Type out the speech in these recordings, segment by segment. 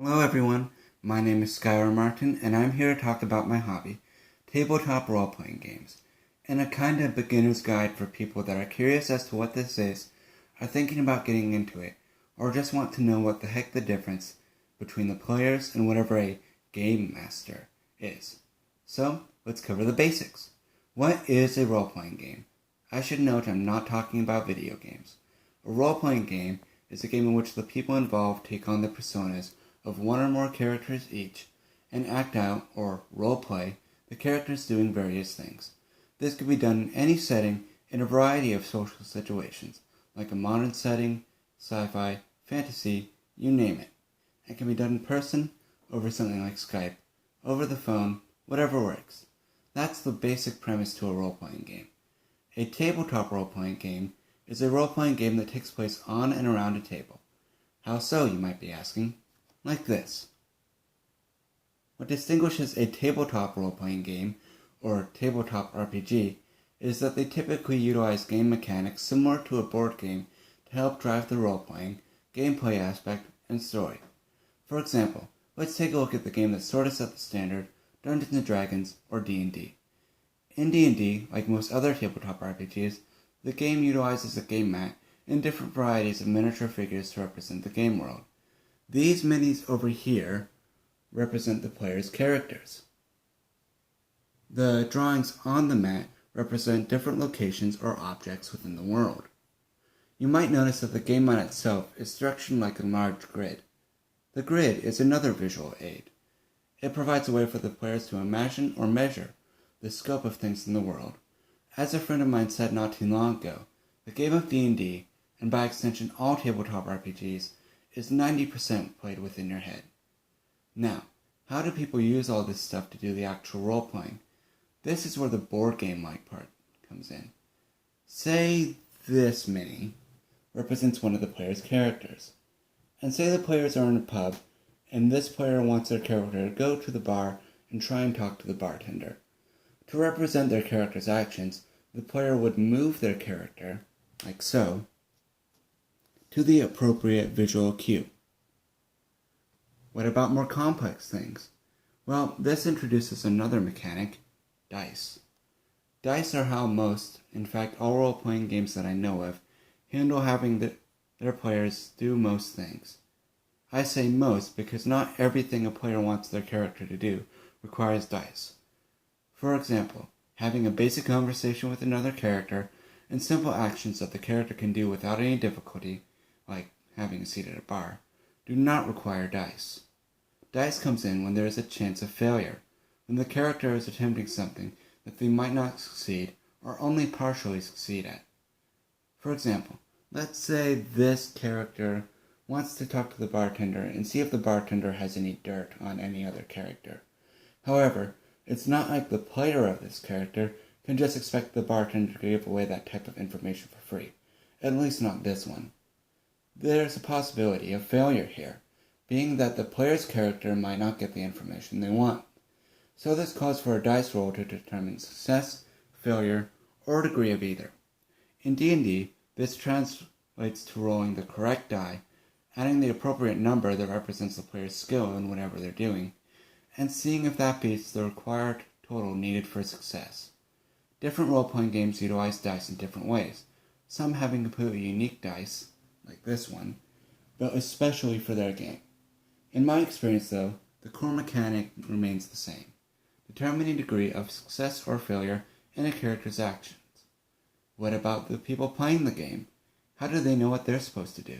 Hello everyone, my name is Skylar Martin and I'm here to talk about my hobby, tabletop role-playing games, and a kind of beginner's guide for people that are curious as to what this is, are thinking about getting into it, or just want to know what the heck the difference between the players and whatever a game master is. So, let's cover the basics. What is a role-playing game? I should note I'm not talking about video games. A role-playing game is a game in which the people involved take on the personas of one or more characters each, and act out, or role-play, the characters doing various things. This can be done in any setting in a variety of social situations, like a modern setting, sci-fi, fantasy, you name it. It can be done in person, over something like Skype, over the phone, whatever works. That's the basic premise to a role-playing game. A tabletop role-playing game is a role-playing game that takes place on and around a table. How so, you might be asking? Like this. What distinguishes a tabletop role-playing game, or tabletop RPG, is that they typically utilize game mechanics similar to a board game to help drive the role-playing, gameplay aspect, and story. For example, let's take a look at the game that sort of set the standard, Dungeons & Dragons, or D&D. In D&D, like most other tabletop RPGs, the game utilizes a game mat and different varieties of miniature figures to represent the game world. These minis over here represent the player's characters. The drawings on the mat represent different locations or objects within the world. You might notice that the game mat itself is structured like a large grid. The grid is another visual aid. It provides a way for the players to imagine or measure the scope of things in the world. As a friend of mine said not too long ago, the game of D&D, and by extension all tabletop RPGs, is 90% played within your head. Now, how do people use all this stuff to do the actual role-playing? This is where the board game-like part comes in. Say this mini represents one of the player's characters. And say the players are in a pub, and this player wants their character to go to the bar and try and talk to the bartender. To represent their character's actions, the player would move their character, like so, to the appropriate visual cue. What about more complex things? Well, this introduces another mechanic, dice. Dice are how most, in fact all role-playing games that I know of, handle having their players do most things. I say most because not everything a player wants their character to do requires dice. For example, having a basic conversation with another character and simple actions that the character can do without any difficulty, like having a seat at a bar, do not require dice. Dice comes in when there is a chance of failure, when the character is attempting something that they might not succeed or only partially succeed at. For example, let's say this character wants to talk to the bartender and see if the bartender has any dirt on any other character. However, it's not like the player of this character can just expect the bartender to give away that type of information for free, at least not this one. There's a possibility of failure here, being that the player's character might not get the information they want. So this calls for a dice roll to determine success, failure, or degree of either. In D&D, this translates to rolling the correct die, adding the appropriate number that represents the player's skill in whatever they're doing, and seeing if that beats the required total needed for success. Different role-playing games utilize dice in different ways, some having completely unique dice, like this one, but especially for their game. In my experience though, the core mechanic remains the same, determining degree of success or failure in a character's actions. What about the people playing the game? How do they know what they're supposed to do?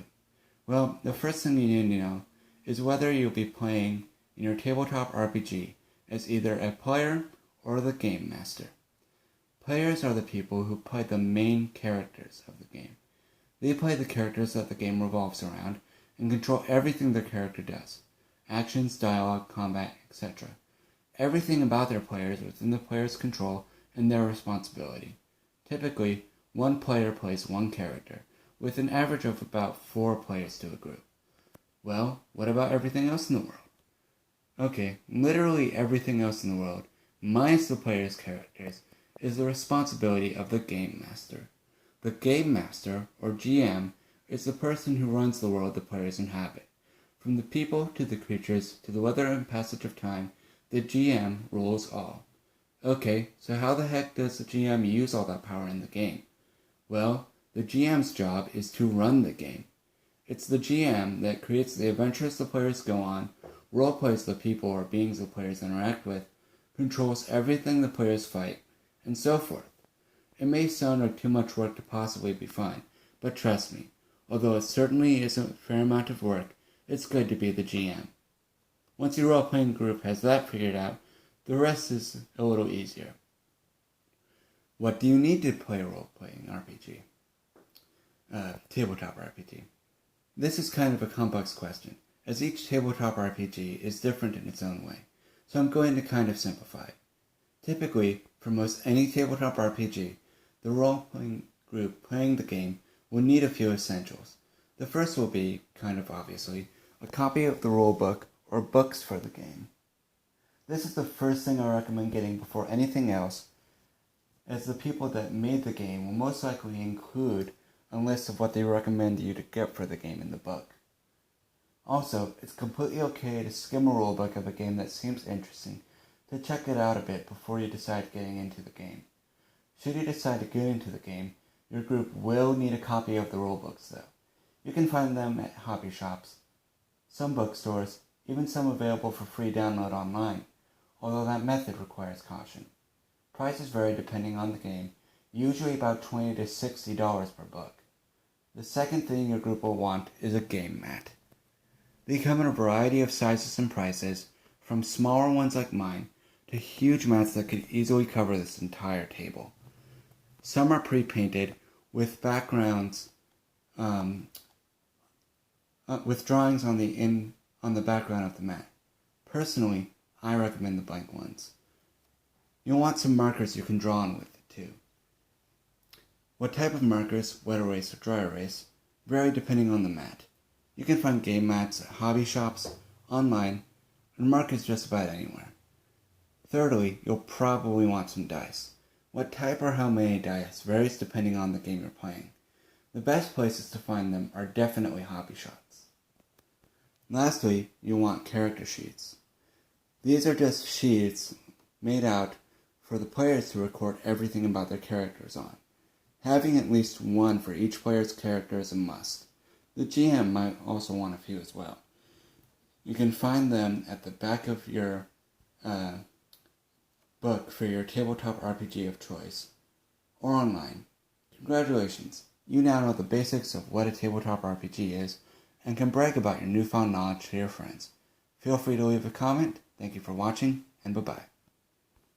Well, the first thing you need to know is whether you'll be playing in your tabletop RPG as either a player or the game master. Players are the people who play the main characters of the game. They play the characters that the game revolves around and control everything their character does. Actions, dialogue, combat, etc. Everything about their players is within the player's control and their responsibility. Typically, one player plays one character, with an average of about 4 players to a group. Well, what about everything else in the world? Okay, literally everything else in the world, minus the player's characters, is the responsibility of the game master. The game master, or GM, is the person who runs the world the players inhabit. From the people to the creatures to the weather and passage of time, the GM rules all. Okay, so how the heck does the GM use all that power in the game? Well, the GM's job is to run the game. It's the GM that creates the adventures the players go on, roleplays the people or beings the players interact with, controls everything the players fight, and so forth. It may sound like too much work to possibly be fun, but trust me, although it certainly is a fair amount of work, it's good to be the GM. Once your role-playing group has that figured out, the rest is a little easier. What do you need to play a role-playing RPG? Tabletop RPG. This is kind of a complex question, as each tabletop RPG is different in its own way, so I'm going to kind of simplify. Typically, for most any tabletop RPG, the role-playing group playing the game will need a few essentials. The first will be, kind of obviously, a copy of the rulebook or books for the game. This is the first thing I recommend getting before anything else, as the people that made the game will most likely include a list of what they recommend you to get for the game in the book. Also, it's completely okay to skim a rulebook of a game that seems interesting, to check it out a bit before you decide getting into the game. Should you decide to get into the game, your group will need a copy of the rulebooks though. You can find them at hobby shops, some bookstores, even some available for free download online, although that method requires caution. Prices vary depending on the game, usually about $20 to $60 per book. The second thing your group will want is a game mat. They come in a variety of sizes and prices, from smaller ones like mine to huge mats that could easily cover this entire table. Some are pre-painted with backgrounds, with drawings on the background of the mat. Personally, I recommend the blank ones. You'll want some markers you can draw on with it too. What type of markers, wet erase or dry erase, vary depending on the mat. You can find game mats at hobby shops, online, and markers just about anywhere. Thirdly, you'll probably want some dice. What type or how many dice varies depending on the game you're playing. The best places to find them are definitely hobby shops. Lastly, you'll want character sheets. These are just sheets made out for the players to record everything about their characters on. Having at least one for each player's character is a must. The GM might also want a few as well. You can find them at the back of your book for your tabletop RPG of choice, or online. Congratulations, you now know the basics of what a tabletop RPG is, and can brag about your newfound knowledge to your friends. Feel free to leave a comment. Thank you for watching, and bye-bye.